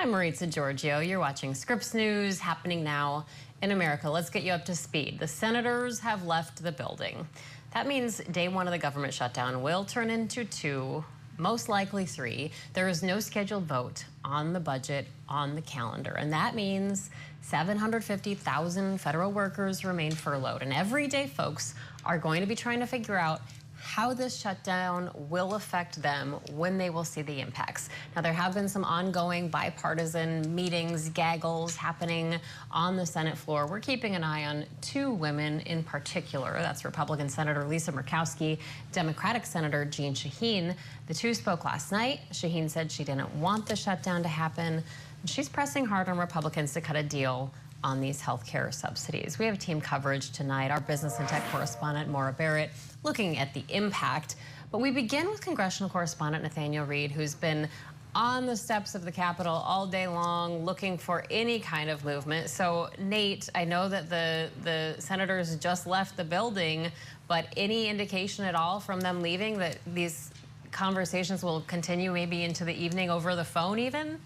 I'm Maritza Giorgio. You're watching Scripps News happening now in America. Let's get you up to speed. The senators have left the building. That means day one of the government shutdown will turn into two, most likely three. There is no scheduled vote on the budget on the calendar, and that means 750,000 federal workers remain furloughed, and everyday folks are going to be trying to figure out how this shutdown will affect them when they will see the impacts. Now, there have been some ongoing bipartisan meetings, gaggles happening on the Senate floor. We're keeping an eye on two women in particular. That's Republican Senator Lisa Murkowski, Democratic Senator Jeanne Shaheen. The two spoke last night. Shaheen said she didn't want the shutdown to happen. She's pressing hard on Republicans to cut a deal on these health care subsidies. We have team coverage tonight. Our business and tech correspondent, Maura Barrett, looking at the impact. But we begin with congressional correspondent Nathaniel Reed, who's been on the steps of the Capitol all day long looking for any kind of movement. So, Nate, I know that the senators just left the building, but any indication at all from them leaving that these conversations will continue maybe into the evening over the phone even?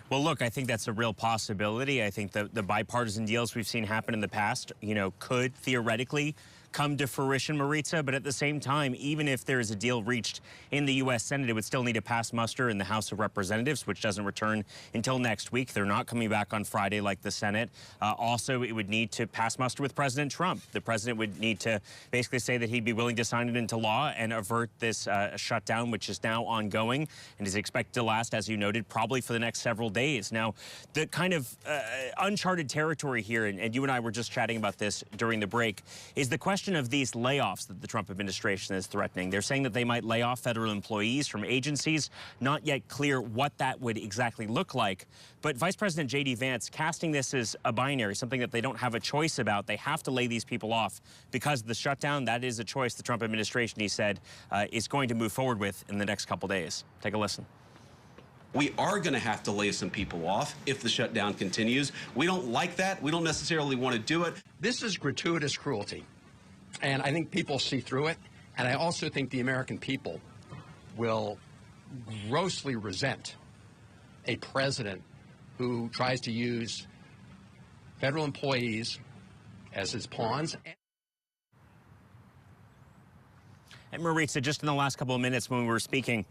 Well, look, I think that's a real possibility. I think the bipartisan deals we've seen happen in the past, could theoretically come to fruition, Maritza, but at the same time, even if there is a deal reached in the U.S. Senate, it would still need to pass muster in the House of Representatives, which doesn't return until next week. They're not coming back on Friday like the Senate. Also, it would need to pass muster with President Trump. The president would need to basically say that he'd be willing to sign it into law and avert this shutdown, which is now ongoing and is expected to last, as you noted, probably for the next several days. Now, the kind of uncharted territory here, and you and I were just chatting about this during the break, is the question of these layoffs that the Trump administration is threatening. They're saying that they might lay off federal employees from agencies. Not yet clear what that would exactly look like. But Vice President J.D. Vance casting this as a binary, something that they don't have a choice about. They have to lay these people off because of the shutdown. That is a choice the Trump administration, he said, is going to move forward with in the next couple days. Take a listen. We are going to have to lay some people off if the shutdown continues. We don't like that. We don't necessarily want to do it. This is gratuitous cruelty, and I think people see through it, and I also think the American people will grossly resent a president who tries to use federal employees as his pawns. And Maritza, just in the last couple of minutes when we were speaking,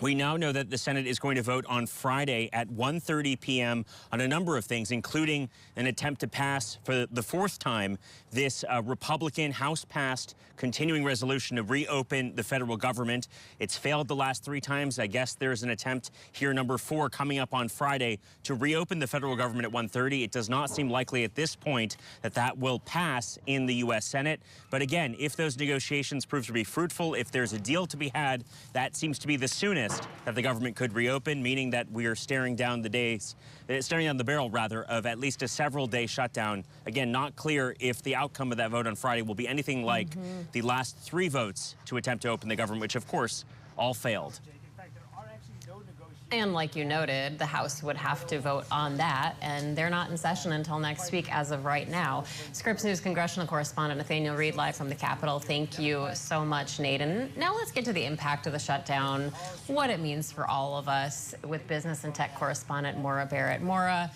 we now know that the Senate is going to vote on Friday at 1:30 p.m. on a number of things, including an attempt to pass for the fourth time this Republican House-passed continuing resolution to reopen the federal government. It's failed the last three times. I guess there's an attempt here, number 4, coming up on Friday to reopen the federal government at 1:30. It does not seem likely at this point that that will pass in the U.S. Senate. But again, if those negotiations prove to be fruitful, if there's a deal to be had, that seems to be the soonest that the government could reopen, meaning that we are staring down the barrel rather of at least a several-day shutdown. Again, not clear if the outcome of that vote on Friday will be anything like the last 3 votes to attempt to open the government, which of course all failed. And like you noted, the House would have to vote on that, and they're not in session until next week as of right now. Scripps News congressional correspondent Nathaniel Reed live from the Capitol. Thank you so much, Nate. And now let's get to the impact of the shutdown, what it means for all of us, with business and tech correspondent Maura Barrett. Maura,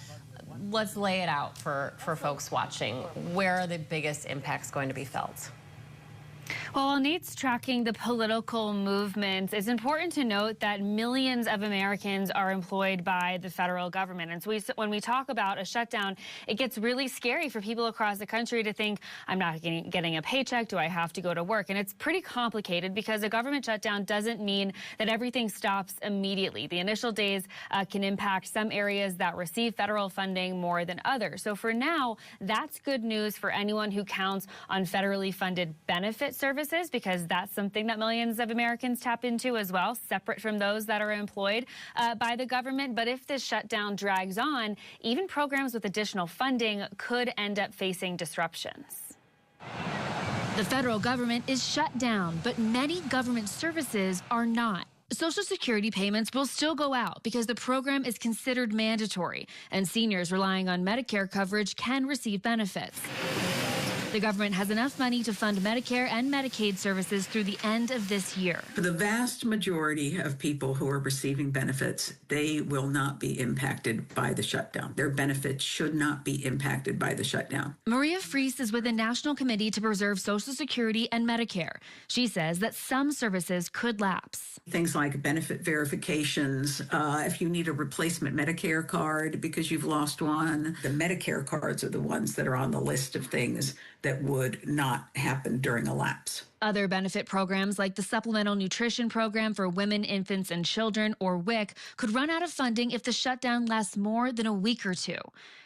let's lay it out for folks watching. Where are the biggest impacts going to be felt? Well, while Nate's tracking the political movements, it's important to note that millions of Americans are employed by the federal government. And so when we talk about a shutdown, it gets really scary for people across the country to think, I'm not getting a paycheck, do I have to go to work? And it's pretty complicated because a government shutdown doesn't mean that everything stops immediately. The initial days can impact some areas that receive federal funding more than others. So for now, that's good news for anyone who counts on federally funded benefit services, because that's something that millions of Americans tap into as well, separate from those that are employed by the government. But if this shutdown drags on, even programs with additional funding could end up facing disruptions. The federal government is shut down, but many government services are not. Social Security payments will still go out because the program is considered mandatory, and seniors relying on Medicare coverage can receive benefits. The government has enough money to fund Medicare and Medicaid services through the end of this year. For the vast majority of people who are receiving benefits, they will not be impacted by the shutdown. Their benefits should not be impacted by the shutdown. Maria Fries is with the National Committee to Preserve Social Security and Medicare. She says that some services could lapse. Things like benefit verifications, if you need a replacement Medicare card because you've lost one, the Medicare cards are the ones that are on the list of things that would not happen during a lapse. Other benefit programs like the Supplemental Nutrition Program for Women, Infants, and Children, or WIC, could run out of funding if the shutdown lasts more than a week or two.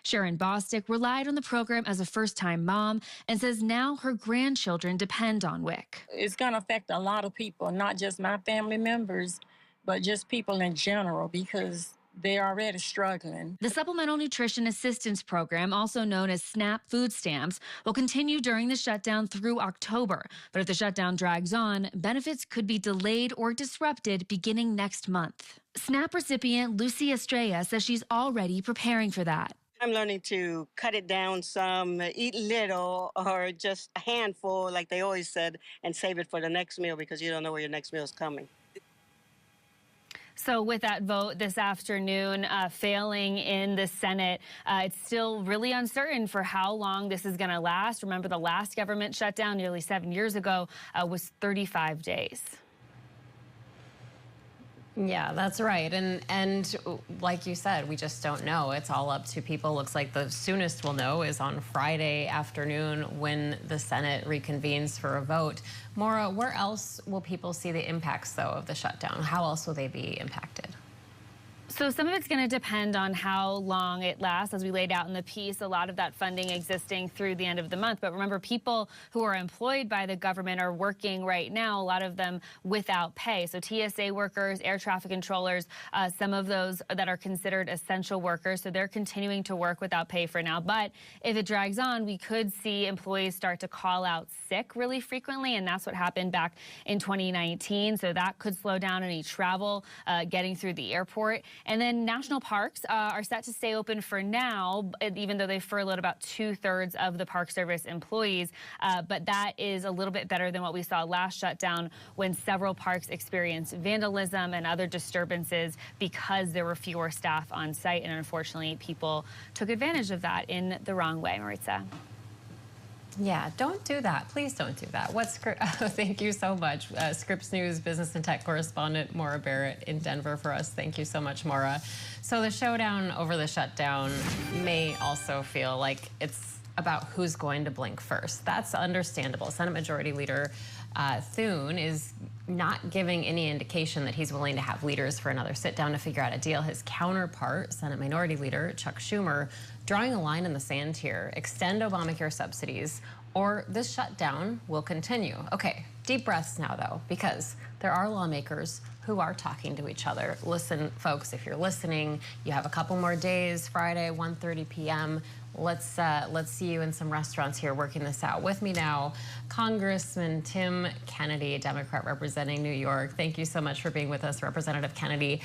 Sharon Bostick relied on the program as a first-time mom and says now her grandchildren depend on WIC. It's going to affect a lot of people, not just my family members, but just people in general, because they're already struggling. The Supplemental Nutrition Assistance Program, also known as SNAP food stamps, will continue during the shutdown through October. But if the shutdown drags on, benefits could be delayed or disrupted beginning next month. SNAP recipient Lucy Estrella says she's already preparing for that. I'm learning to cut it down some, eat little, or just a handful, like they always said, and save it for the next meal because you don't know where your next meal is coming. So with that vote this afternoon failing in the Senate, it's still really uncertain for how long this is going to last. Remember, the last government shutdown nearly 7 years ago was 35 days. Yeah, that's right. And like you said, we just don't know. It's all up to people. Looks like the soonest we'll know is on Friday afternoon when the Senate reconvenes for a vote. Maura, where else will people see the impacts, though, of the shutdown? How else will they be impacted? So some of it's going to depend on how long it lasts. As we laid out in the piece, a lot of that funding existing through the end of the month. But remember, people who are employed by the government are working right now, a lot of them without pay. So TSA workers, air traffic controllers, some of those that are considered essential workers. So they're continuing to work without pay for now. But if it drags on, we could see employees start to call out sick really frequently. And that's what happened back in 2019. So that could slow down any travel getting through the airport. And then national parks are set to stay open for now, even though they furloughed about 2/3 of the Park Service employees. But that is a little bit better than what we saw last shutdown when several parks experienced vandalism and other disturbances because there were fewer staff on site. And unfortunately, people took advantage of that in the wrong way. Maritza. Yeah, don't do that. Please don't do that. Thank you so much. Scripps News business and tech correspondent Maura Barrett in Denver for us. Thank you so much, Maura. So the showdown over the shutdown may also feel like it's about who's going to blink first. That's understandable. Senate Majority Leader Thune is not giving any indication that he's willing to have leaders for another sit-down to figure out a deal. His counterpart, Senate Minority Leader Chuck Schumer, drawing a line in the sand here, extend Obamacare subsidies, or this shutdown will continue. Okay, deep breaths now, though, because there are lawmakers who are talking to each other. Listen, folks, if you're listening, you have a couple more days, Friday, 1:30 p.m., Let's see you in some restaurants here working this out. With me now, Congressman Tim Kennedy, Democrat representing New York. Thank you so much for being with us, Representative Kennedy.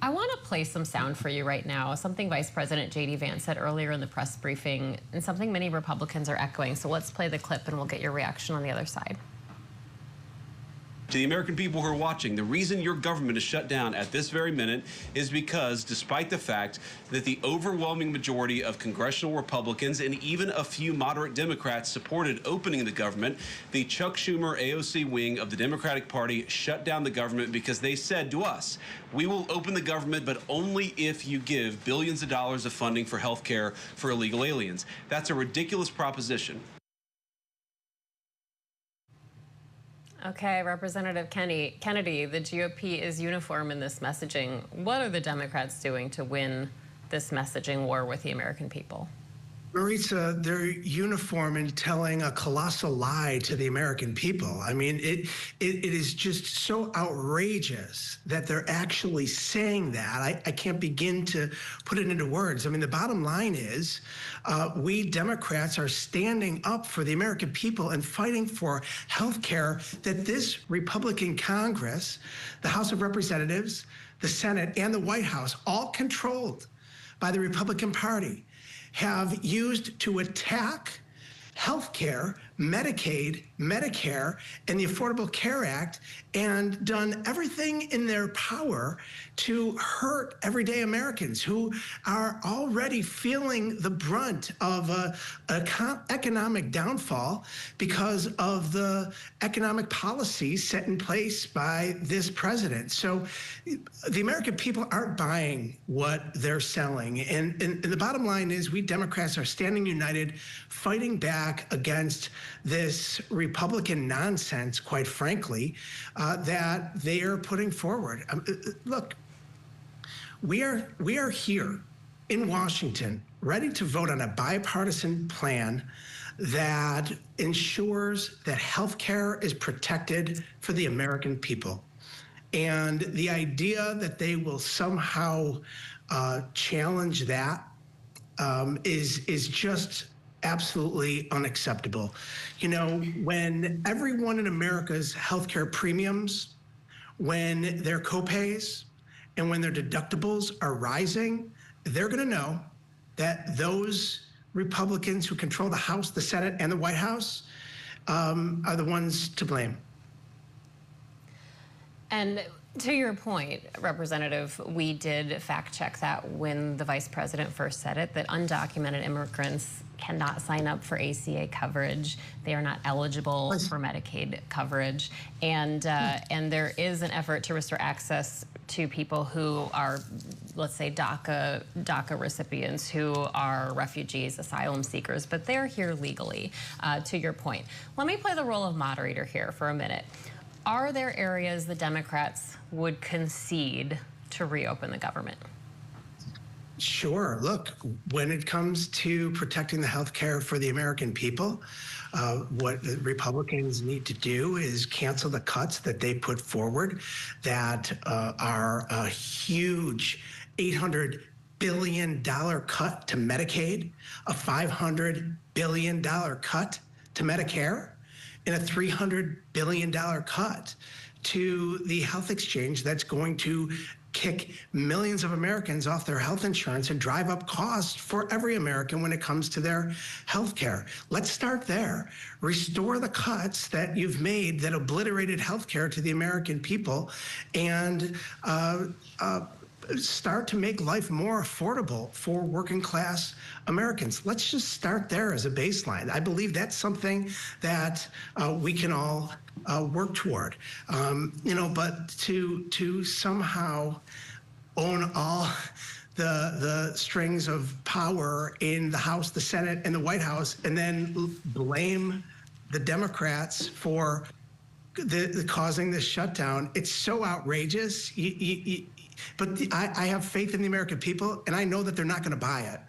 I want to play some sound for you right now, something Vice President J.D. Vance said earlier in the press briefing and something many Republicans are echoing. So let's play the clip and we'll get your reaction on the other side. To the American people who are watching, the reason your government is shut down at this very minute is because, despite the fact that the overwhelming majority of congressional Republicans and even a few moderate Democrats supported opening the government, the Chuck Schumer AOC wing of the Democratic Party shut down the government because they said to us, we will open the government, but only if you give billions of dollars of funding for health care for illegal aliens. That's a ridiculous proposition. Okay, Representative Kennedy, the GOP is uniform in this messaging. What are the Democrats doing to win this messaging war with the American people? Maritza, they're uniform in telling a colossal lie to the American people. I mean, it is just so outrageous that they're actually saying that. I can't begin to put it into words. I mean, the bottom line is we Democrats are standing up for the American people and fighting for health care that this Republican Congress, the House of Representatives, the Senate, and the White House, all controlled by the Republican Party, have used to attack health care, Medicaid, Medicare, and the Affordable Care Act, and done everything in their power to hurt everyday Americans who are already feeling the brunt of economic downfall because of the economic policies set in place by this president. So the American people aren't buying what they're selling. And the bottom line is we Democrats are standing united, fighting back against this Republican nonsense, quite frankly, that they are putting forward. Look, we are here in Washington, ready to vote on a bipartisan plan that ensures that health care is protected for the American people. And the idea that they will somehow challenge that is just absolutely unacceptable. You know, when everyone in America's healthcare premiums, when their copays, and when their deductibles are rising, they're going to know that those Republicans who control the House, the Senate, and the White House are the ones to blame. And to your point, Representative, we did fact check that when the vice president first said it, that undocumented immigrants cannot sign up for ACA coverage. They are not eligible for Medicaid coverage. And there is an effort to restore access to people who are, let's say, DACA recipients, who are refugees, asylum seekers, but they're here legally, to your point. Let me play the role of moderator here for a minute. Are there areas the Democrats would concede to reopen the government? Sure. Look, when it comes to protecting the health care for the American people, what the Republicans need to do is cancel the cuts that they put forward that are a huge $800 billion cut to Medicaid, a $500 billion cut to Medicare, and a $300 billion cut to the health exchange that's going to kick millions of Americans off their health insurance and drive up costs for every American when it comes to their health care. Let's start there. Restore the cuts that you've made that obliterated health care to the American people, and start to make life more affordable for working class Americans. Let's just start there as a baseline. I believe that's something that we can all work toward. You know, but to somehow own all the strings of power in the House, the Senate, and the White House, and then blame the Democrats for the causing this shutdown, it's so outrageous. But I have faith in the American people, and I know that they're not going to buy it.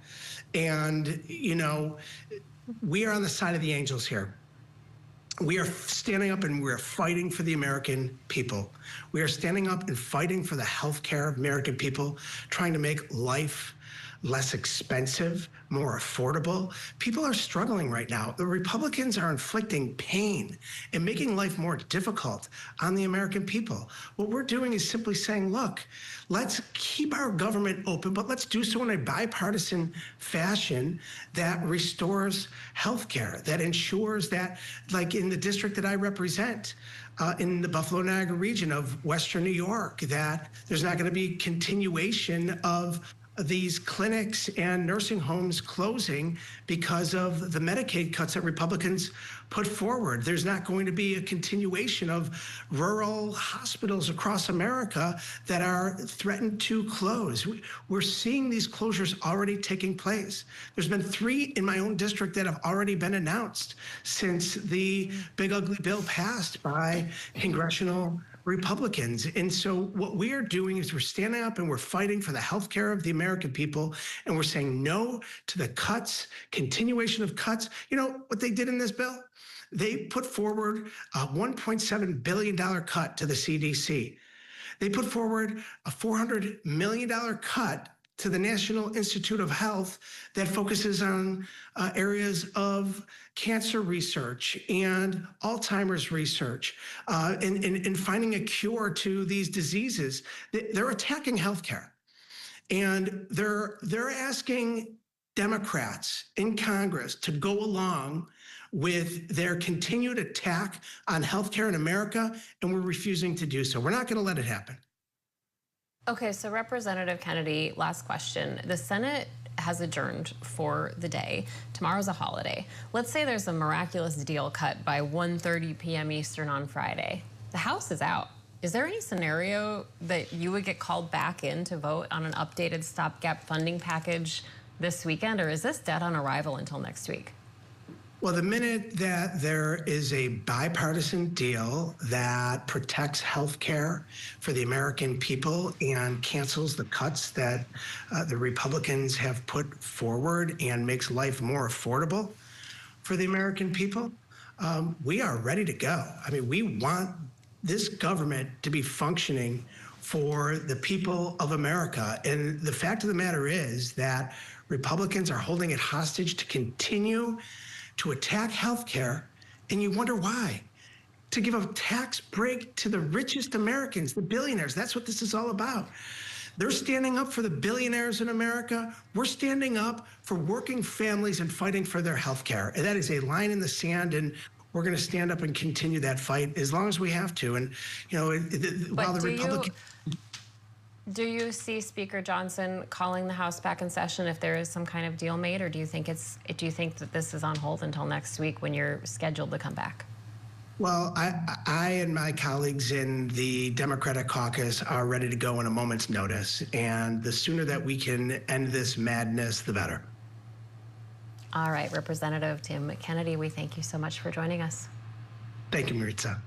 And, you know, we are on the side of the angels here. We are standing up and we're fighting for the American people. We are standing up and fighting for the health care of American people, trying to make life less expensive, more affordable. People are struggling right now. The Republicans are inflicting pain and making life more difficult on the American people. What we're doing is simply saying, look, let's keep our government open, but let's do so in a bipartisan fashion that restores health care, that ensures that, like in the district that I represent, in the Buffalo-Niagara region of Western New York, that there's not going to be continuation of these clinics and nursing homes closing because of the Medicaid cuts that Republicans put forward. There's not going to be a continuation of rural hospitals across America that are threatened to close. We're seeing these closures already taking place. There's been 3 in my own district that have already been announced since the big ugly bill passed by congressional Republicans. And so what we are doing is we're standing up and we're fighting for the health care of the American people. And we're saying no to the cuts, continuation of cuts. You know what they did in this bill? They put forward a $1.7 billion cut to the CDC. They put forward a $400 million cut to the National Institute of Health that focuses on areas of cancer research and Alzheimer's research, and finding a cure to these diseases. They're attacking healthcare, and they're asking Democrats in Congress to go along with their continued attack on healthcare in America, and we're refusing to do so. We're not going to let it happen. Okay, so Representative Kennedy, last question. The Senate has adjourned for the day. Tomorrow's a holiday. Let's say there's a miraculous deal cut by 1:30 p.m. Eastern on Friday. The House is out. Is there any scenario that you would get called back in to vote on an updated stopgap funding package this weekend, or is this dead on arrival until next week? Well, the minute that there is a bipartisan deal that protects health care for the American people and cancels the cuts that the Republicans have put forward and makes life more affordable for the American people, we are ready to go. I mean, we want this government to be functioning for the people of America. And the fact of the matter is that Republicans are holding it hostage to continue to attack health care, and you wonder why. To give a tax break to the richest Americans, the billionaires. That's what this is all about. They're standing up for the billionaires in America. We're standing up for working families and fighting for their health care. And that is a line in the sand, and we're going to stand up and continue that fight as long as we have to. And, you know, while the Republicans... Do you see Speaker Johnson calling the House back in session if there is some kind of deal made, or do you think that this is on hold until next week when you're scheduled to come back? Well, I and my colleagues in the Democratic caucus are ready to go on a moment's notice, and the sooner that we can end this madness, the better. All right, Representative Tim Kennedy, we thank you so much for joining us. Thank you, Maritza.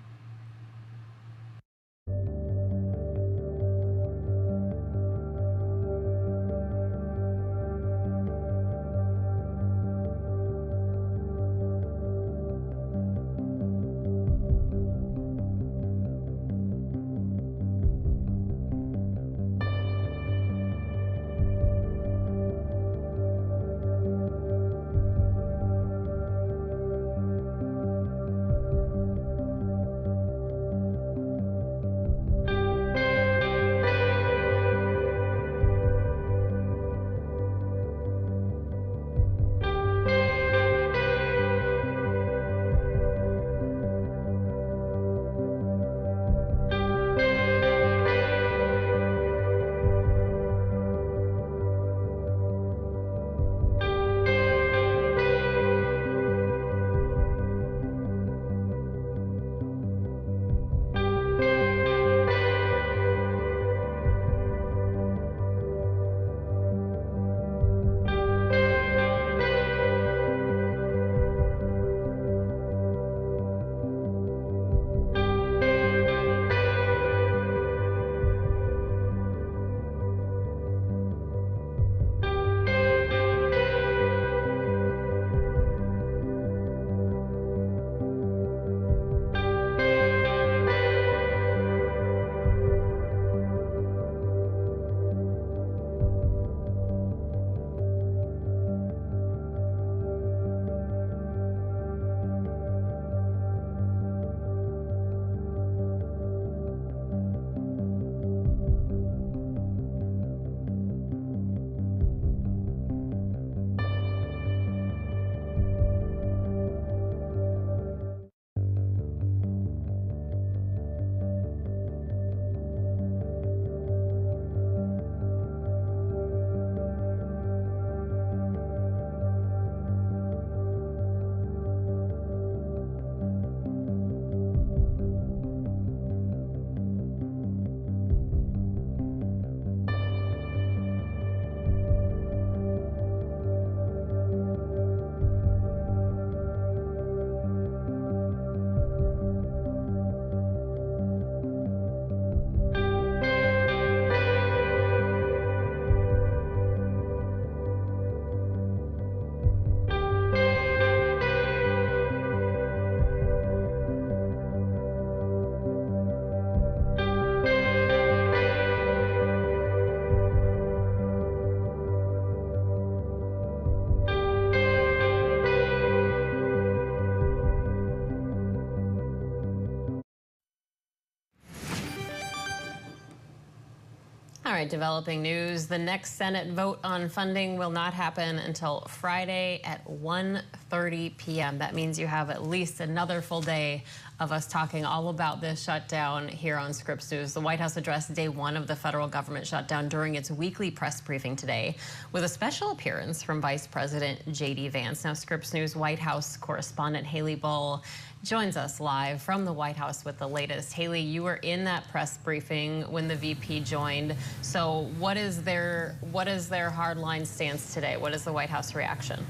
All right, developing news. The next Senate vote on funding will not happen until Friday at 1:30. 6:30 p.m. That means you have at least another full day of us talking all about this shutdown here on Scripps News. The White House addressed day one of the federal government shutdown during its weekly press briefing today with a special appearance from Vice President J.D. Vance. Now, Scripps News White House correspondent Haley Bull joins us live from the White House with the latest. Haley, you were in that press briefing when the VP joined. So what is their hardline stance today? What is the White House reaction?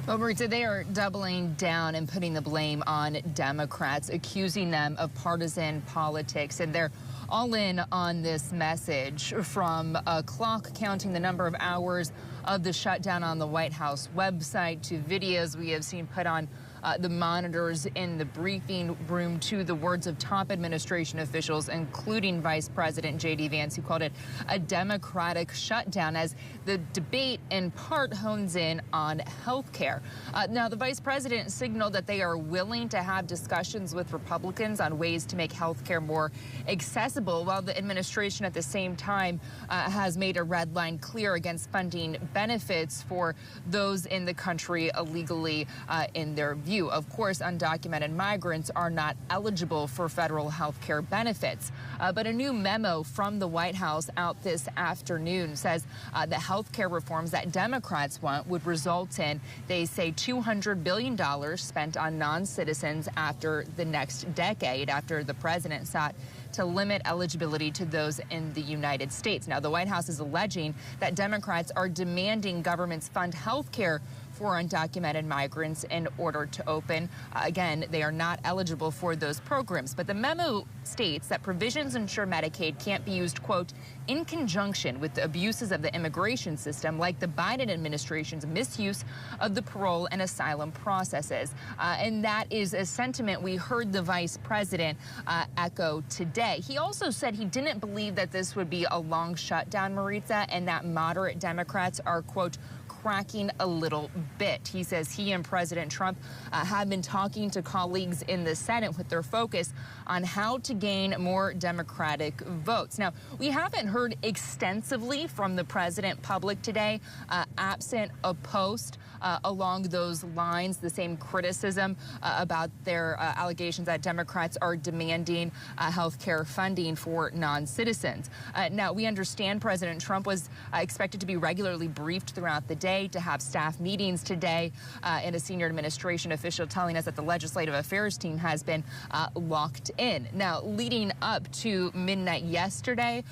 Well, Maritza, they are doubling down and putting the blame on Democrats, accusing them of partisan politics. And they're all in on this message, from a clock counting the number of hours of the shutdown on the White House website to videos we have seen put on the monitors in the briefing room to the words of top administration officials, including Vice President J.D. Vance, who called it a Democratic shutdown, as the debate in part hones in on health care. Now, the Vice President signaled that they are willing to have discussions with Republicans on ways to make health care more accessible, while the administration at the same time has made a red line clear against funding benefits for those in the country illegally in their view. Of course, undocumented migrants are not eligible for federal health care benefits. But a new memo from the White House out this afternoon says the health care reforms that Democrats want would result in, they say, $200 billion spent on non-citizens after the next decade, after the president sought to limit eligibility to those in the United States. Now, the White House is alleging that Democrats are demanding governments fund health care for undocumented migrants in order to open. Again, they are not eligible for those programs. But the memo states that provisions ensure Medicaid can't be used, quote, in conjunction with the abuses of the immigration system, like the Biden administration's misuse of the parole and asylum processes. And that is a sentiment we heard the vice president echo today. He also said he didn't believe that this would be a long shutdown, Maritza, and that moderate Democrats are, quote, cracking a little bit. He says he and President Trump have been talking to colleagues in the Senate with their focus on how to gain more Democratic votes. Now, we haven't heard extensively from the president public today, absent a post along those lines, the same criticism about their allegations that Democrats are demanding health care funding for non-citizens. Now, we understand President Trump was expected to be regularly briefed throughout the day, to have staff meetings today, and a senior administration official telling us that the legislative affairs team has been locked in. Now, leading up to midnight yesterday,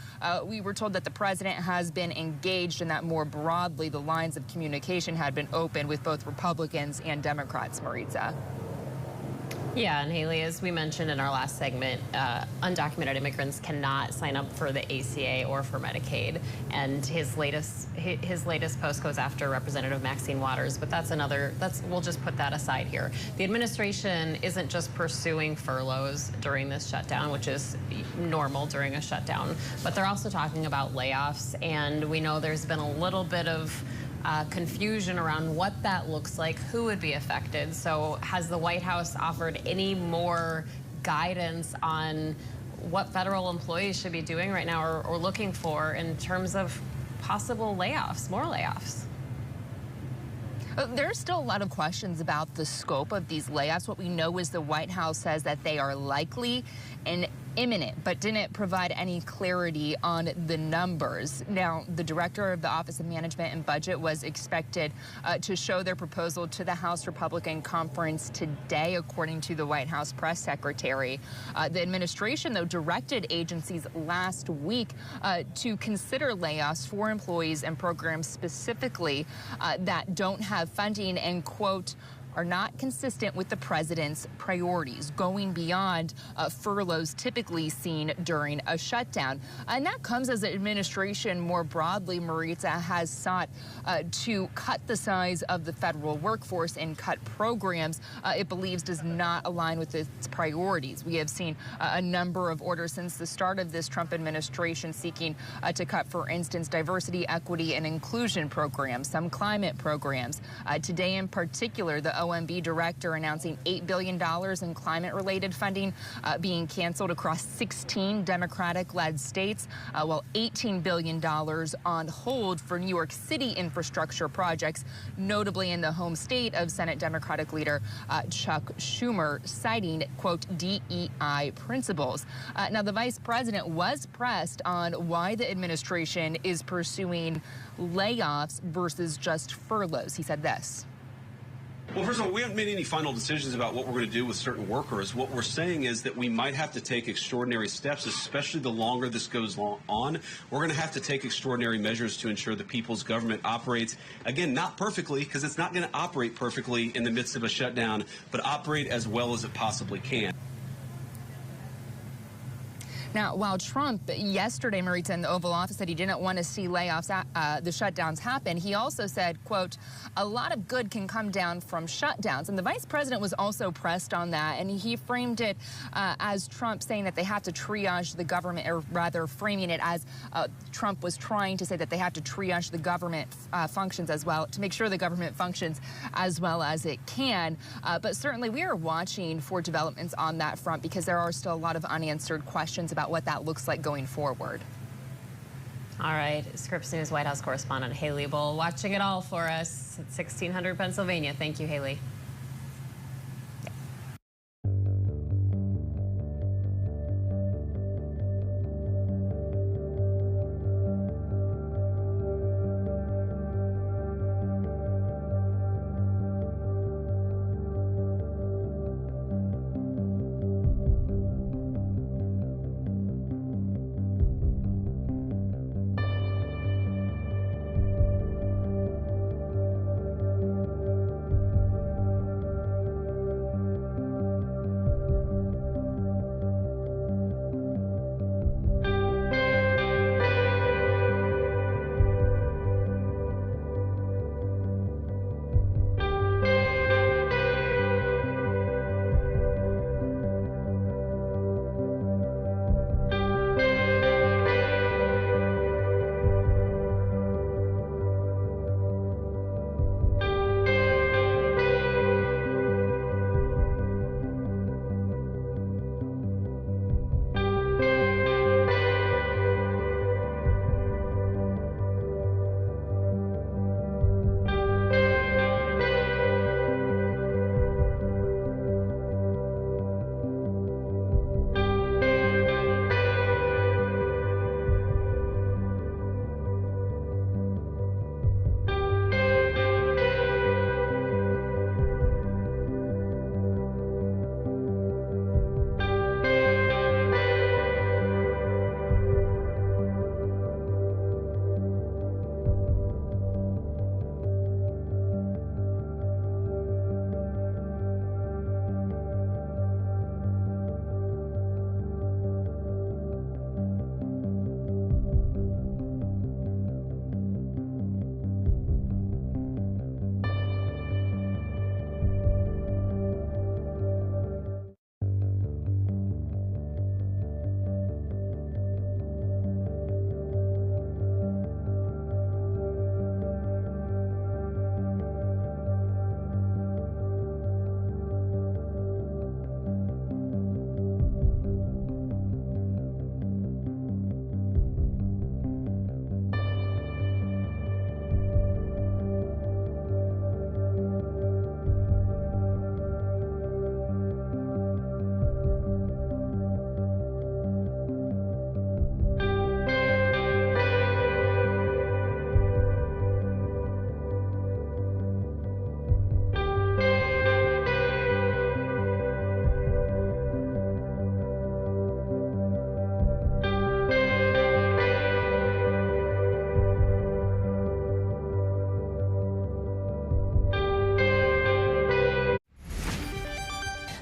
we were told that the president has been engaged and that more broadly the lines of communication had been open with both Republicans and Democrats, Maritza. Yeah, and Haley, as we mentioned in our last segment, undocumented immigrants cannot sign up for the ACA or for Medicaid. And his latest post goes after Representative Maxine Waters, but we'll just put that aside here. The administration isn't just pursuing furloughs during this shutdown, which is normal during a shutdown, but they're also talking about layoffs. And we know there's been a little bit of confusion around what that looks like, who would be affected. So has the White House offered any more guidance on what federal employees should be doing right now or looking for in terms of possible layoffs, more layoffs? There's still a lot of questions about the scope of these layoffs. What we know is the White House says that they are likely and imminent, but didn't provide any clarity on the numbers. Now, the director of the Office of Management and Budget was expected to show their proposal to the House Republican Conference today, according to the White House press secretary. The administration, though, directed agencies last week to consider layoffs for employees and programs specifically that don't have funding and, quote, are not consistent with the president's priorities, going beyond furloughs typically seen during a shutdown. And that comes as the administration more broadly, Maritza, has sought to cut the size of the federal workforce and cut programs it believes does not align with its priorities. We have seen a number of orders since the start of this Trump administration seeking to cut, for instance, diversity, equity, and inclusion programs, some climate programs. Today in particular, the OMB director announcing $8 billion in climate-related funding being canceled across 16 Democratic-led states, while $18 billion on hold for New York City infrastructure projects, notably in the home state of Senate Democratic leader Chuck Schumer, citing, quote, DEI principles. Now, the vice president was pressed on why the administration is pursuing layoffs versus just furloughs. He said this. Well, first of all, we haven't made any final decisions about what we're going to do with certain workers. What we're saying is that we might have to take extraordinary steps, especially the longer this goes on. We're going to have to take extraordinary measures to ensure the people's government operates, again, not perfectly, because it's not going to operate perfectly in the midst of a shutdown, but operate as well as it possibly can. Now, while Trump yesterday, Maritza, in the Oval Office said he didn't want to see layoffs, the shutdowns happen, he also said, quote, a lot of good can come down from shutdowns. And the vice president was also pressed on that, and he framed it as Trump saying that they have to triage the government, or rather framing it as Trump was trying to say that they have to triage the government functions as well, to make sure the government functions as well as it can. But certainly we are watching for developments on that front, because there are still a lot of unanswered questions about what that looks like going forward. All right, Scripps News White House correspondent Haley Bull watching it all for us at 1600 Pennsylvania. Thank you, Haley.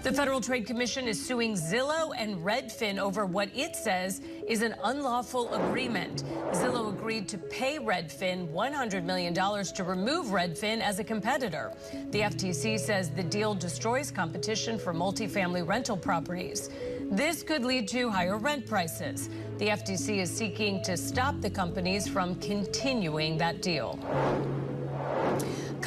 The Federal Trade Commission is suing Zillow and Redfin over what it says is an unlawful agreement. Zillow agreed to pay Redfin $100 million to remove Redfin as a competitor. The FTC says the deal destroys competition for multifamily rental properties. This could lead to higher rent prices. The FTC is seeking to stop the companies from continuing that deal.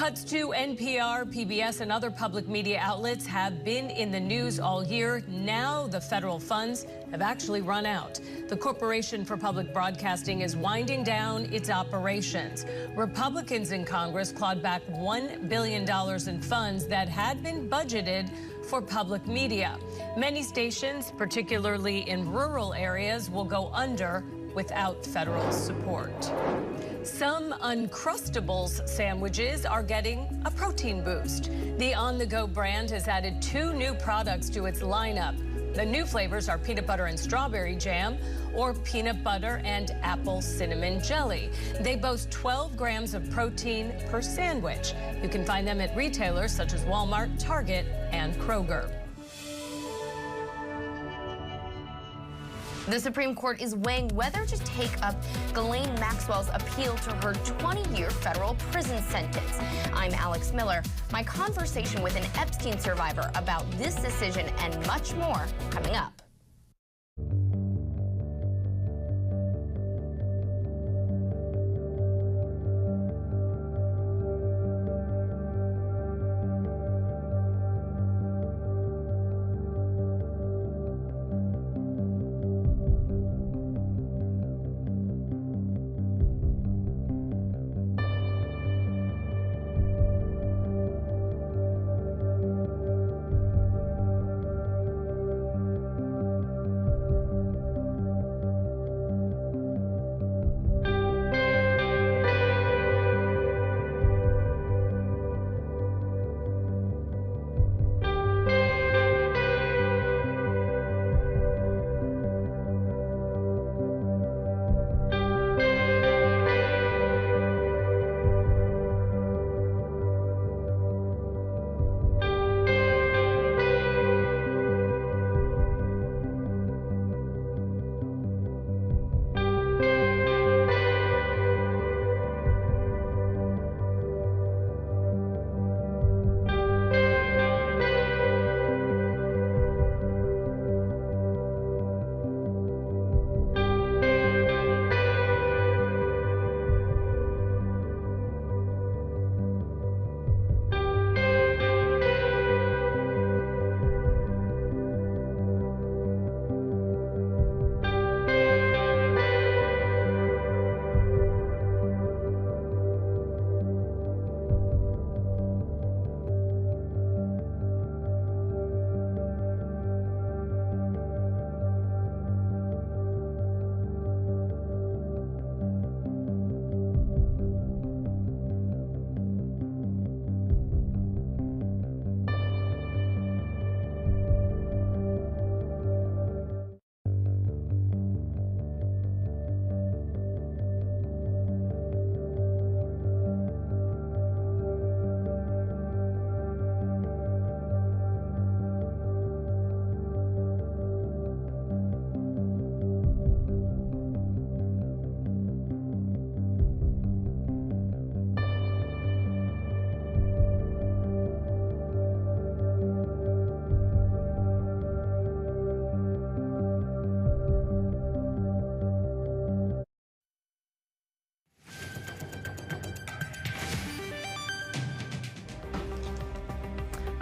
Cuts to NPR, PBS, and other public media outlets have been in the news all year. Now the federal funds have actually run out. The Corporation for Public Broadcasting is winding down its operations. Republicans in Congress clawed back $1 billion in funds that had been budgeted for public media. Many stations, particularly in rural areas, will go under without federal support. Some Uncrustables sandwiches are getting a protein boost. The On-the-Go brand has added 2 new products to its lineup. The new flavors are peanut butter and strawberry jam or peanut butter and apple cinnamon jelly. They boast 12 grams of protein per sandwich. You can find them at retailers such as Walmart, Target, and Kroger. The Supreme Court is weighing whether to take up Ghislaine Maxwell's appeal to her 20-year federal prison sentence. I'm Alex Miller. My conversation with an Epstein survivor about this decision and much more coming up.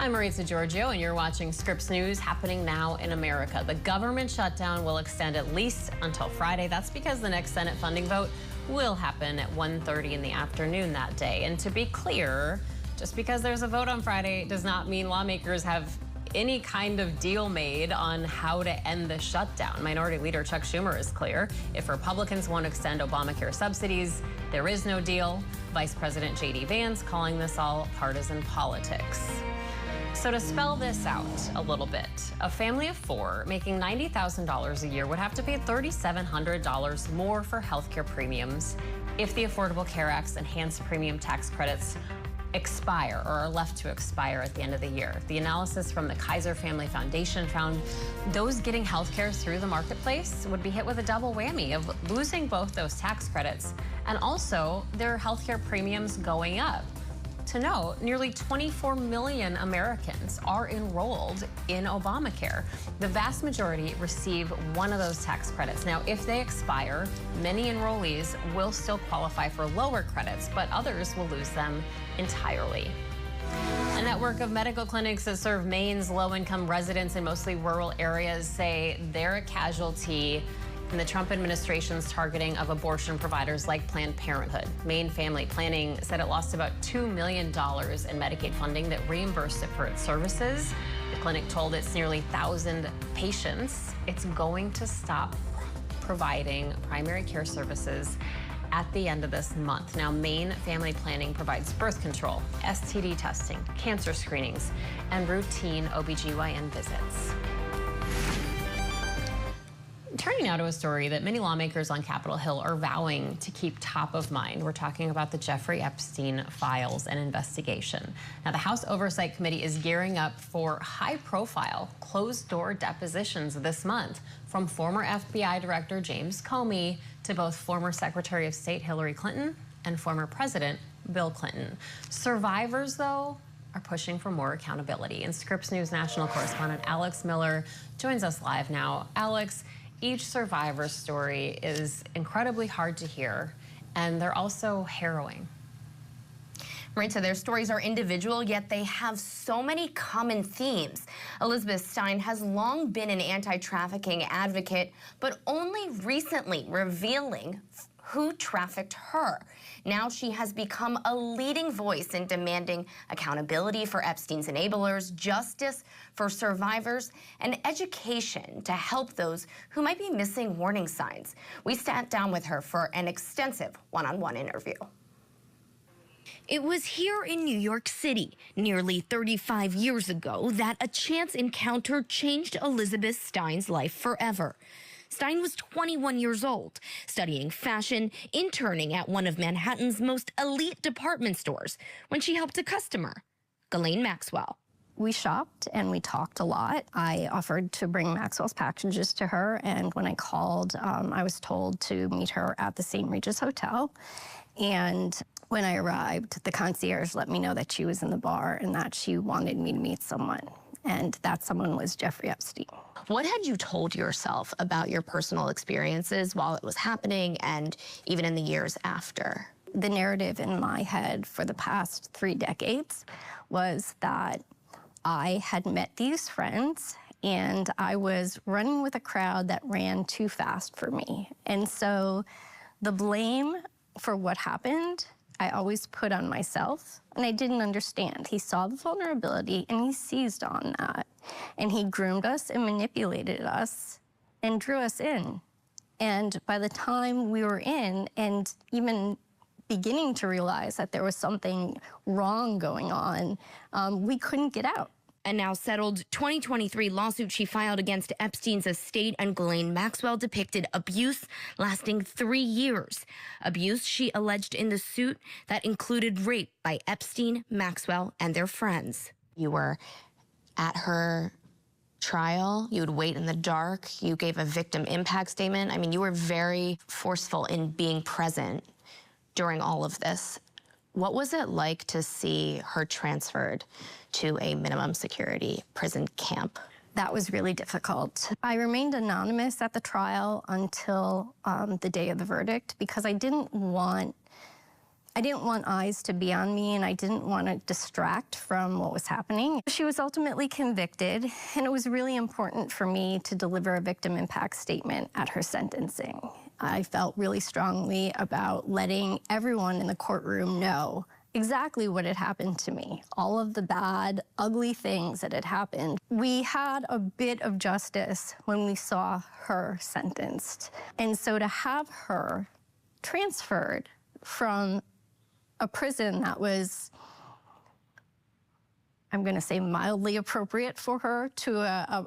I'm Maritza Giorgio, and you're watching Scripps News happening now in America. The government shutdown will extend at least until Friday. That's because the next Senate funding vote will happen at 1:30 in the afternoon that day. And to be clear, just because there's a vote on Friday does not mean lawmakers have any kind of deal made on how to end the shutdown. Minority Leader Chuck Schumer is clear. If Republicans won't extend Obamacare subsidies, there is no deal. Vice President J.D. Vance calling this all partisan politics. So to spell this out a little bit, a family of 4 making $90,000 a year would have to pay $3,700 more for healthcare premiums if the Affordable Care Act's enhanced premium tax credits expire or are left to expire at the end of the year. The analysis from the Kaiser Family Foundation found those getting healthcare through the marketplace would be hit with a double whammy of losing both those tax credits and also their healthcare premiums going up. To note, nearly 24 million Americans are enrolled in Obamacare. The vast majority receive one of those tax credits. Now, if they expire, many enrollees will still qualify for lower credits, but others will lose them entirely. A network of medical clinics that serve Maine's low-income residents in mostly rural areas say they're a casualty in the Trump administration's targeting of abortion providers like Planned Parenthood. Maine Family Planning said it lost about $2 million in Medicaid funding that reimbursed it for its services. The clinic told its nearly 1,000 patients it's going to stop providing primary care services at the end of this month. Now, Maine Family Planning provides birth control, STD testing, cancer screenings, and routine OBGYN visits. Turning now to a story that many lawmakers on Capitol Hill are vowing to keep top of mind. We're talking about the Jeffrey Epstein files and investigation. Now, the House Oversight Committee is gearing up for high-profile, closed-door depositions this month from former FBI Director James Comey to both former Secretary of State Hillary Clinton and former President Bill Clinton. Survivors, though, are pushing for more accountability. And Scripps News national correspondent Alex Miller joins us live now. Alex, each survivor's story is incredibly hard to hear, and they're also harrowing. Maritza, their stories are individual, yet they have so many common themes. Elizabeth Stein has long been an anti-trafficking advocate, but only recently revealing who trafficked her. Now she has become a leading voice in demanding accountability for Epstein's enablers, justice for survivors, and education to help those who might be missing warning signs. We sat down with her for an extensive one-on-one interview. It was here in New York City, nearly 35 years ago, that a chance encounter changed Elizabeth Stein's life forever. Stein was 21 years old, studying fashion, interning at one of Manhattan's most elite department stores when she helped a customer, Ghislaine Maxwell. We shopped and we talked a lot. I offered to bring Maxwell's packages to her, and when I called, I was told to meet her at the St. Regis Hotel. And when I arrived, the concierge let me know that she was in the bar and that she wanted me to meet someone. And that someone was Jeffrey Epstein. What had you told yourself about your personal experiences while it was happening and even in the years after? The narrative in my head for the past 3 decades was that I had met these friends and I was running with a crowd that ran too fast for me. And so the blame for what happened, I always put on myself, and I didn't understand. He saw the vulnerability and he seized on that. And he groomed us and manipulated us and drew us in. And by the time we were in and even beginning to realize that there was something wrong going on, we couldn't get out. A now settled 2023 lawsuit she filed against Epstein's estate and Ghislaine Maxwell depicted abuse lasting 3 years. Abuse she alleged in the suit that included rape by Epstein, Maxwell, and their friends. You were at her trial. You would wait in the dark. You gave a victim impact statement. I mean, you were very forceful in being present during all of this. What was it like to see her transferred to a minimum security prison camp? That was really difficult. I remained anonymous at the trial until the day of the verdict because I didn't want eyes to be on me, and I didn't want to distract from what was happening. She was ultimately convicted, and it was really important for me to deliver a victim impact statement at her sentencing. I felt really strongly about letting everyone in the courtroom know exactly what had happened to me, all of the bad, ugly things that had happened. We had a bit of justice when we saw her sentenced. And so to have her transferred from a prison that was, I'm going to say, mildly appropriate for her to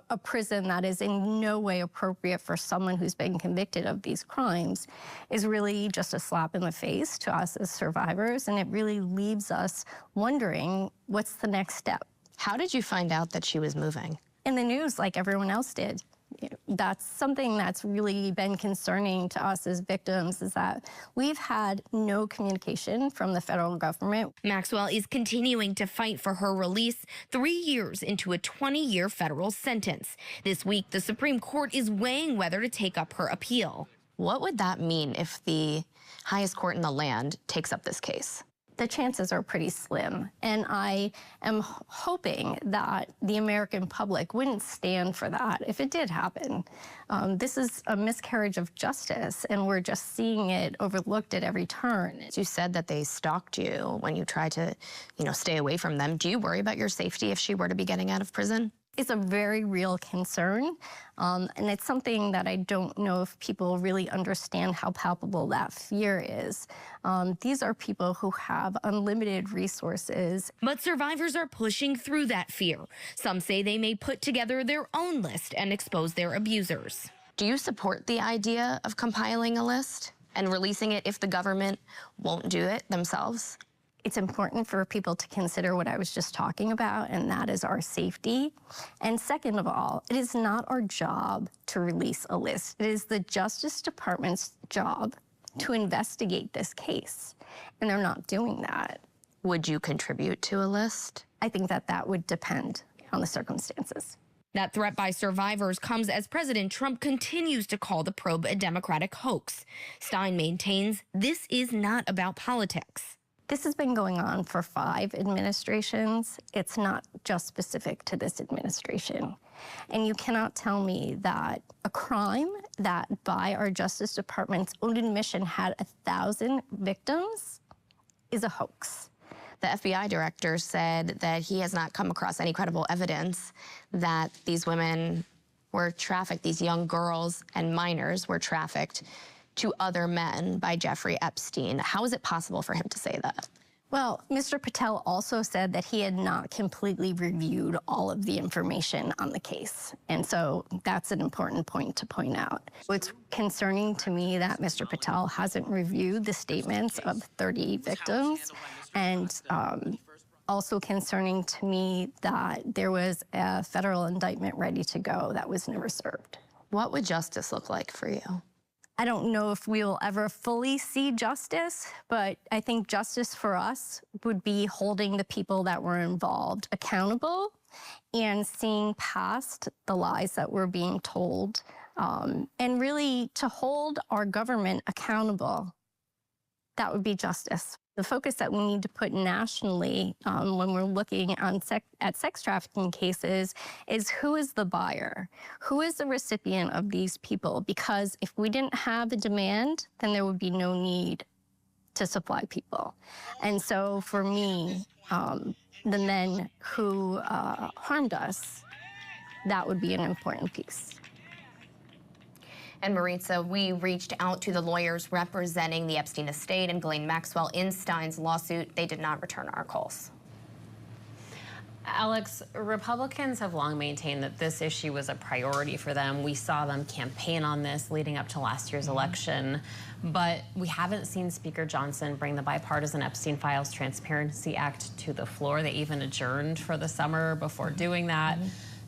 a prison that is in no way appropriate for someone who's been convicted of these crimes is really just a slap in the face to us as survivors, and it really leaves us wondering, what's the next step? How did you find out that she was moving? In the news, like everyone else did. That's something that's really been concerning to us as victims, is that we've had no communication from the federal government. Maxwell is continuing to fight for her release 3 years into a 20-year federal sentence. This week, the Supreme Court is weighing whether to take up her appeal. What would that mean if the highest court in the land takes up this case? The chances are pretty slim, and I am hoping that the American public wouldn't stand for that if it did happen. This is a miscarriage of justice, and we're just seeing it overlooked at every turn. You said that they stalked you when you tried to, stay away from them. Do you worry about your safety if she were to be getting out of prison? It's a very real concern, and it's something that I don't know if people really understand how palpable that fear is. These are people who have unlimited resources. But survivors are pushing through that fear. Some say they may put together their own list and expose their abusers. Do you support the idea of compiling a list and releasing it if the government won't do it themselves? It's important for people to consider what I was just talking about, and that is our safety. And second of all, it is not our job to release a list. It is the Justice Department's job to investigate this case, and they're not doing that. Would you contribute to a list? I think that would depend on the circumstances. That threat by survivors comes as President Trump continues to call the probe a Democratic hoax. Stein maintains this is not about politics. This has been going on for 5 administrations. It's not just specific to this administration. And you cannot tell me that a crime that by our Justice Department's own admission had 1,000 victims is a hoax. The FBI director said that he has not come across any credible evidence that these women were trafficked, these young girls and minors were trafficked to other men by Jeffrey Epstein. How is it possible for him to say that? Well, Mr. Patel also said that he had not completely reviewed all of the information on the case. And so that's an important point to point out. It's concerning to me that Mr. Patel hasn't reviewed the statements of 30 victims, and also concerning to me that there was a federal indictment ready to go that was never served. What would justice look like for you? I don't know if we will ever fully see justice, but I think justice for us would be holding the people that were involved accountable and seeing past the lies that were being told, and really to hold our government accountable. That would be justice. The focus that we need to put nationally when we're looking at sex trafficking cases is who is the buyer? Who is the recipient of these people? Because if we didn't have a demand, then there would be no need to supply people. And so for me, the men who harmed us, that would be an important piece. And Maritza, we reached out to the lawyers representing the Epstein estate and Ghislaine Maxwell in Stein's lawsuit. They did not return our calls. Alex, Republicans have long maintained that this issue was a priority for them. We saw them campaign on this leading up to last year's election, but we haven't seen Speaker Johnson bring the bipartisan Epstein Files Transparency Act to the floor. They even adjourned for the summer before doing that.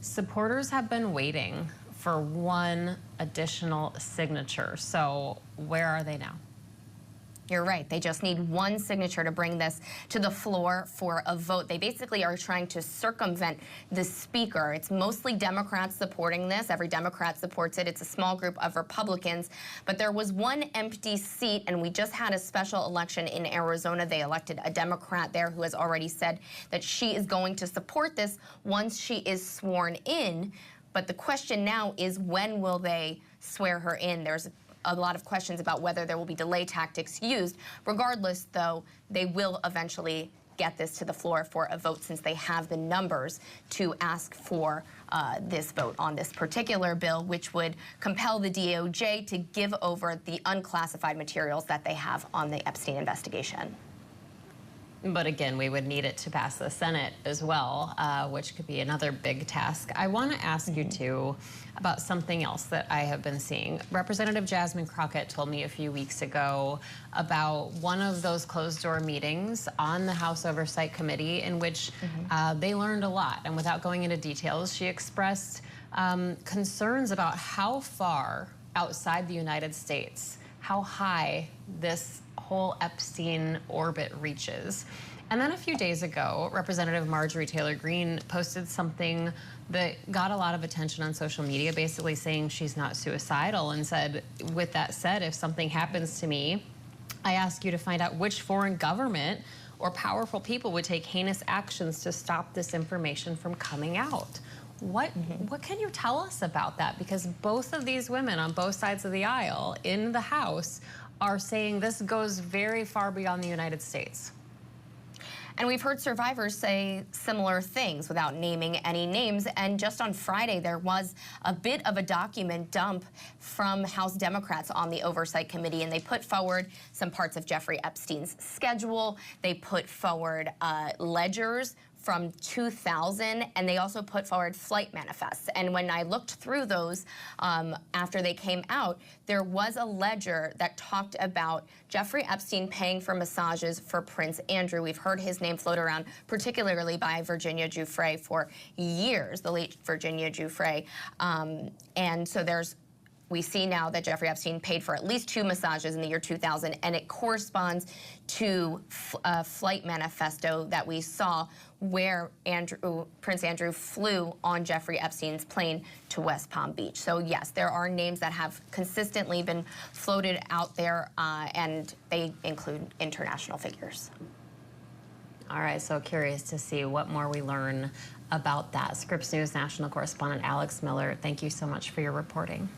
Supporters have been waiting for one additional signature. So where are they now? You're right. They just need one signature to bring this to the floor for a vote. They basically are trying to circumvent the speaker. It's mostly Democrats supporting this. Every Democrat supports it. It's a small group of Republicans. But there was one empty seat, and we just had a special election in Arizona. They elected a Democrat there who has already said that she is going to support this once she is sworn in. But the question now is, when will they swear her in? There's a lot of questions about whether there will be delay tactics used. Regardless, though, they will eventually get this to the floor for a vote, since they have the numbers to ask for this vote on this particular bill, which would compel the DOJ to give over the unclassified materials that they have on the Epstein investigation. But again, we would need it to pass the Senate as well, which could be another big task. I want to ask you, too, about something else that I have been seeing. Representative Jasmine Crockett told me a few weeks ago about one of those closed-door meetings on the House Oversight Committee in which they learned a lot. And without going into details, she expressed concerns about how far outside the United States, how high this whole Epstein orbit reaches. And then a few days ago, Representative Marjorie Taylor Greene posted something that got a lot of attention on social media, basically saying she's not suicidal, and said, with that said, if something happens to me, I ask you to find out which foreign government or powerful people would take heinous actions to stop this information from coming out. What can you tell us about that? Because both of these women on both sides of the aisle in the House are saying this goes very far beyond the United States. And we've heard survivors say similar things without naming any names. And just on Friday, there was a bit of a document dump from House Democrats on the Oversight Committee, and they put forward some parts of Jeffrey Epstein's schedule. They put forward ledgers from 2000, and they also put forward flight manifests. And when I looked through those after they came out, there was a ledger that talked about Jeffrey Epstein paying for massages for Prince Andrew. We've heard his name float around, particularly by Virginia Giuffre for years, the late Virginia Giuffre. And so we see now that Jeffrey Epstein paid for at least 2 massages in the year 2000, and it corresponds to a flight manifesto that we saw where Prince Andrew flew on Jeffrey Epstein's plane to West Palm Beach. So yes, there are names that have consistently been floated out there, and they include international figures. All right, so curious to see what more we learn about that. Scripps News national correspondent Alex Miller, thank you so much for your reporting.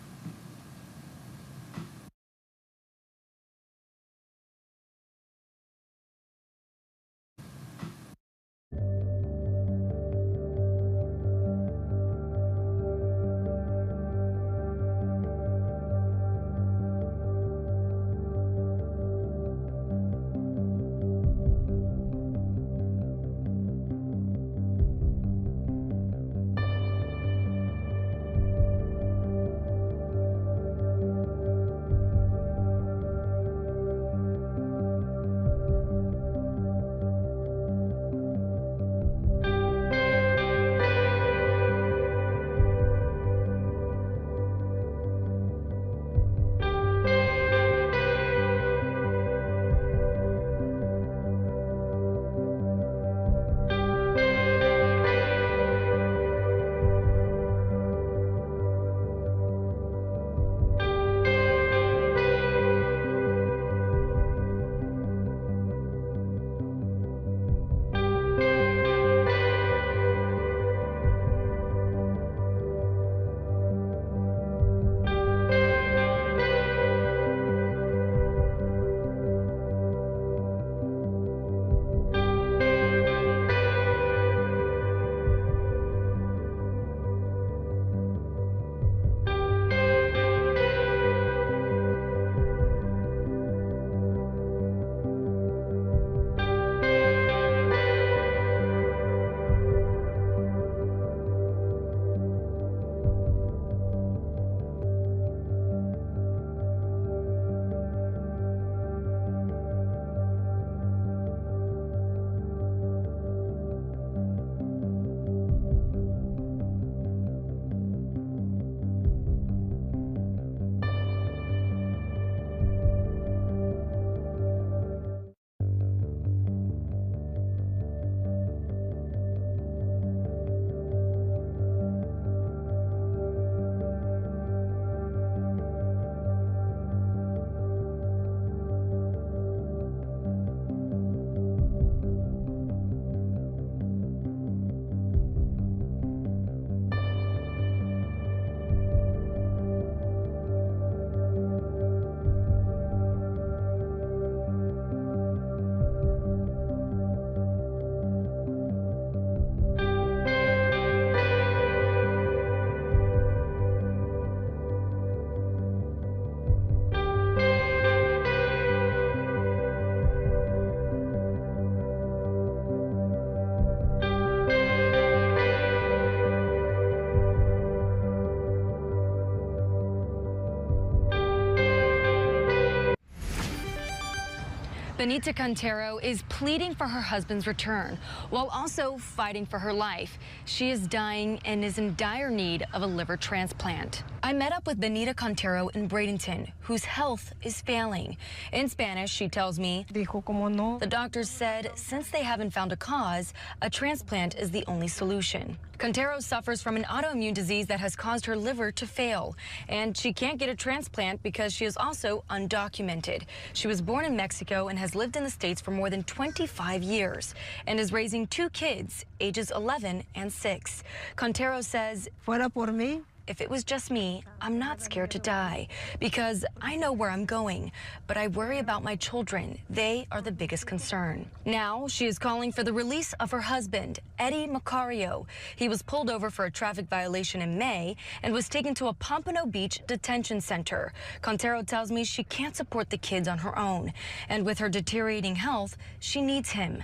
Benita Cantero is pleading for her husband's return while also fighting for her life. She is dying and is in dire need of a liver transplant. I met up with Benita Cantero in Bradenton, whose health is failing. In Spanish, she tells me, the doctors said since they haven't found a cause, a transplant is the only solution. Cantero suffers from an autoimmune disease that has caused her liver to fail, and she can't get a transplant because she is also undocumented. She was born in Mexico and has lived in the States for more than 25 years and is raising 2 kids, ages 11 and 6. Cantero says, "Fuera por mí, if it was just me, I'm not scared to die because I know where I'm going, but I worry about my children. They are the biggest concern." Now she is calling for the release of her husband, Eddie Macario. He was pulled over for a traffic violation in May and was taken to a Pompano Beach detention center. Cantero tells me she can't support the kids on her own, and with her deteriorating health, she needs him.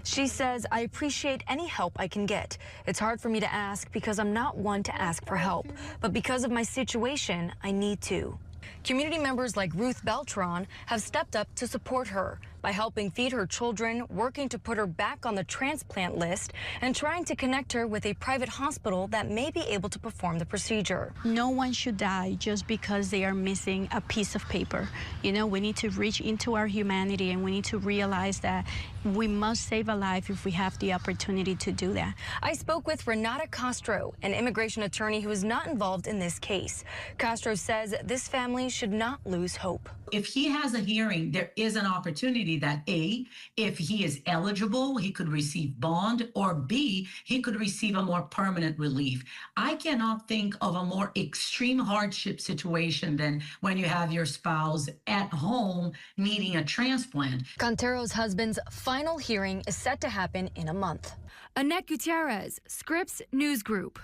She says, "I appreciate any help I can get. It's hard for me to ask because I'm not one to ask for help, but because of my situation, I need to." Community members like Ruth Beltran have stepped up to support her by helping feed her children, working to put her back on the transplant list, and trying to connect her with a private hospital that may be able to perform the procedure. No one should die just because they are missing a piece of paper. You know, we need to reach into our humanity, and we need to realize that we must save a life if we have the opportunity to do that. I spoke with Renata Castro, an immigration attorney who is not involved in this case. Castro says this family should not lose hope. If he has a hearing, there is an opportunity that A, if he is eligible, he could receive bond, or B, he could receive a more permanent relief. I cannot think of a more extreme hardship situation than when you have your spouse at home needing a transplant. Cantero's husband's final hearing is set to happen in a month. Annette Gutierrez, Scripps News Group.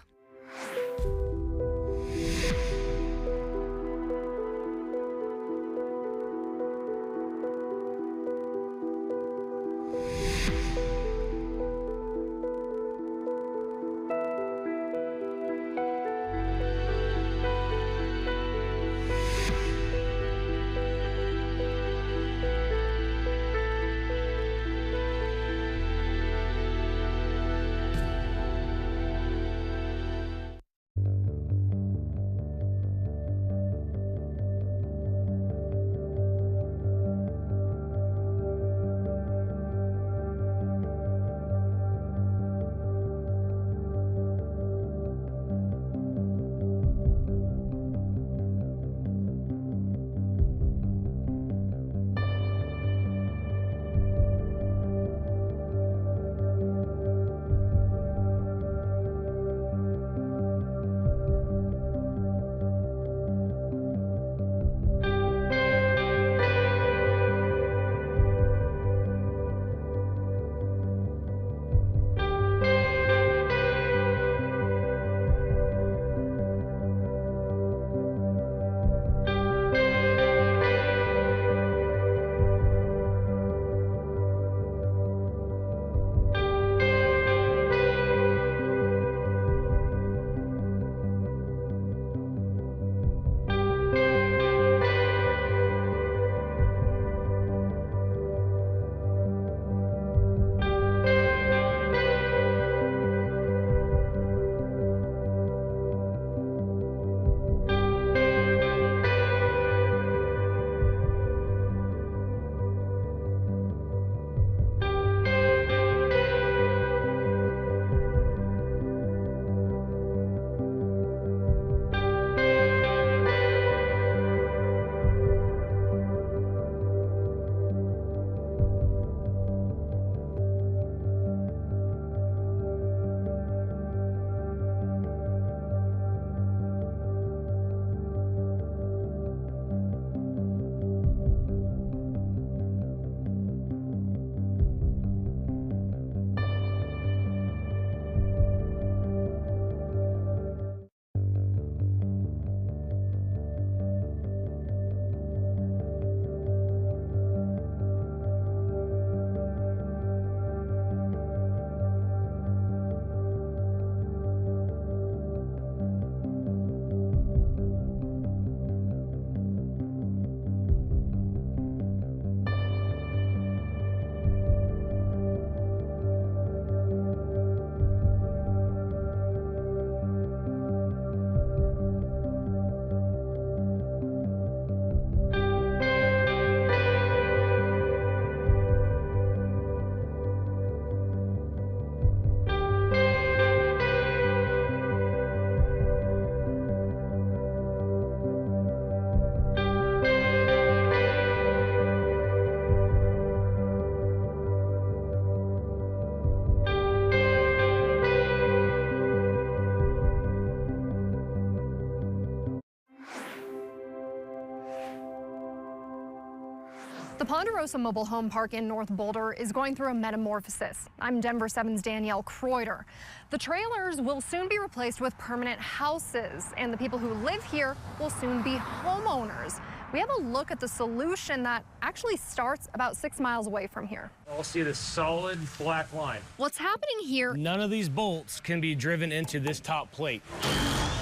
The Ponderosa Mobile Home Park in North Boulder is going through a metamorphosis. I'm Denver 7's Danielle Kreuter. The trailers will soon be replaced with permanent houses, and the people who live here will soon be homeowners. We have a look at the solution that actually starts about 6 miles away from here. I'll see this solid black line. What's happening here None of these bolts can be driven into this top plate.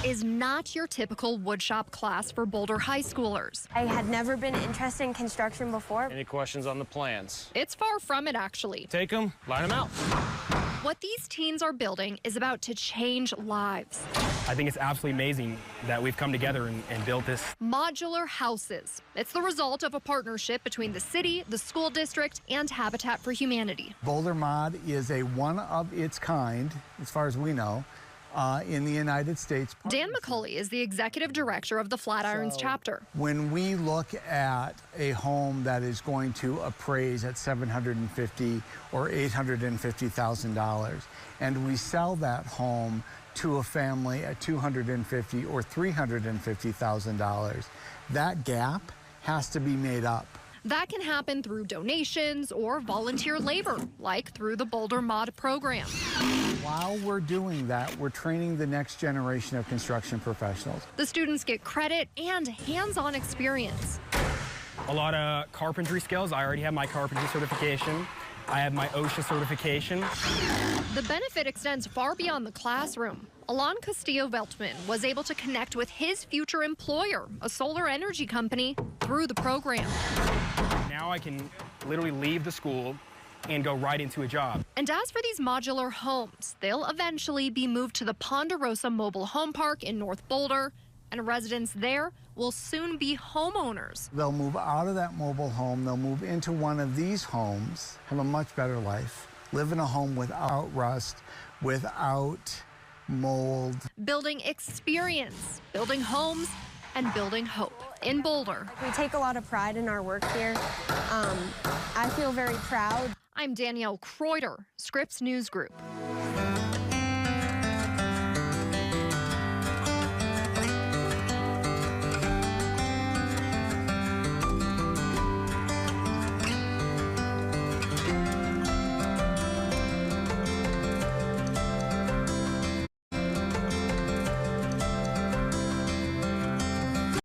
is not your typical woodshop class for Boulder high schoolers. I had never been interested in construction before. Any questions on the plans? It's far from it, actually. Take them, line them out. What these teens are building is about to change lives. I think it's absolutely amazing that we've come together and built this. Modular houses. It's the result of a partnership between the city, the school district, and Habitat for Humanity. Boulder Mod is a one of its kind, as far as we know, in the United States. Dan McCulley is the executive director of the Flatirons chapter. When we look at a home that is going to appraise at $750,000 or $850,000, and we sell that home to a family at $250,000 or $350,000, that gap has to be made up. That can happen through donations or volunteer labor, like through the Boulder Mod program. While we're doing that, we're training the next generation of construction professionals. The students get credit and hands-on experience. A lot of carpentry skills. I already have my carpentry certification. I have my OSHA certification. The benefit extends far beyond the classroom. Alon Castillo-Veltman was able to connect with his future employer, a solar energy company, through the program. Now I can literally leave the school and go right into a job. And as for these modular homes, they'll eventually be moved to the Ponderosa Mobile Home Park in North Boulder, and residents there will soon be homeowners. They'll move out of that mobile home, they'll move into one of these homes, have a much better life, live in a home without rust, without mold. Building experience, building homes, and building hope in Boulder. We take a lot of pride in our work here. I feel very proud. I'm Danielle Kreuter, Scripps News Group.